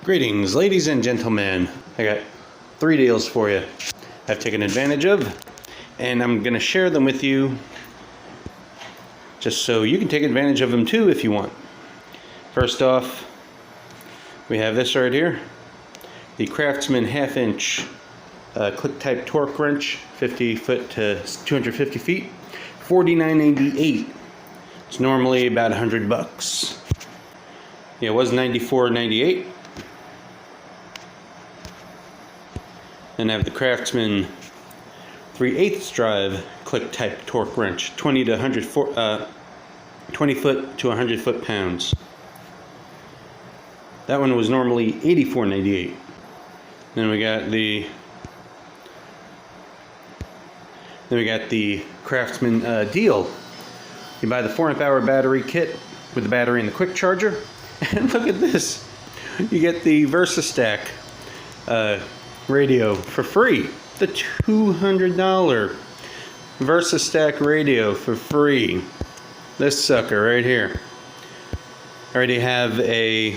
Greetings, ladies and gentlemen. I got 3 deals for you I've taken advantage of, and I'm going to share them with you just so you can take advantage of them too if you want. First off, we have this right here, the Craftsman 1/2 inch click type torque wrench, 50 foot to 250 feet, $49.98. It's normally about $100. Yeah, it was $94.98. Then I have the Craftsman 3/8 drive click type torque wrench, 20 foot to 100 foot-pounds. That one was normally $84.98. Then we got the Craftsman deal. You buy the 4-amp-hour battery kit with the battery and the quick charger, and look at this. You get the Versastack radio for free. The $200 Versastack radio for free. This sucker right here. I already have a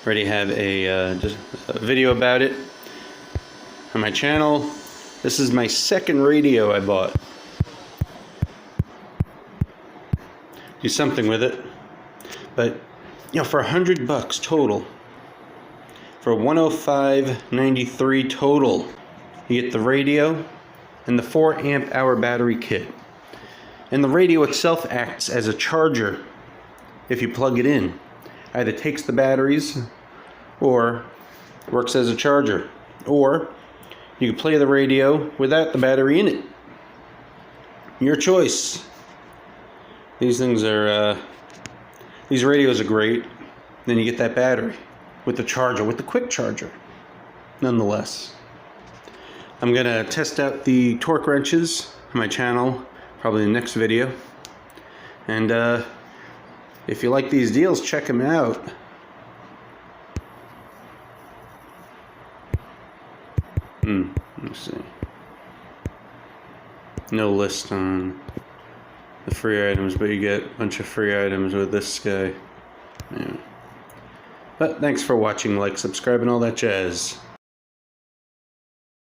just a video about it on my channel. This is my second radio I bought. Do something with it, but you know, for $100 total, for $105.93 total, you get the radio and the 4-amp-hour battery kit. And the radio itself acts as a charger if you plug it in. Either takes the batteries or works as a charger. Or you can play the radio without the battery in it. Your choice. These things are, these radios are great. Then you get that battery with the charger, with the quick charger, nonetheless. I'm gonna test out the torque wrenches on my channel, probably in the next video. And if you like these deals, check them out. Let's see. No list on the free items, but you get a bunch of free items with this guy. Yeah. But thanks for watching, like, subscribe, and all that jazz.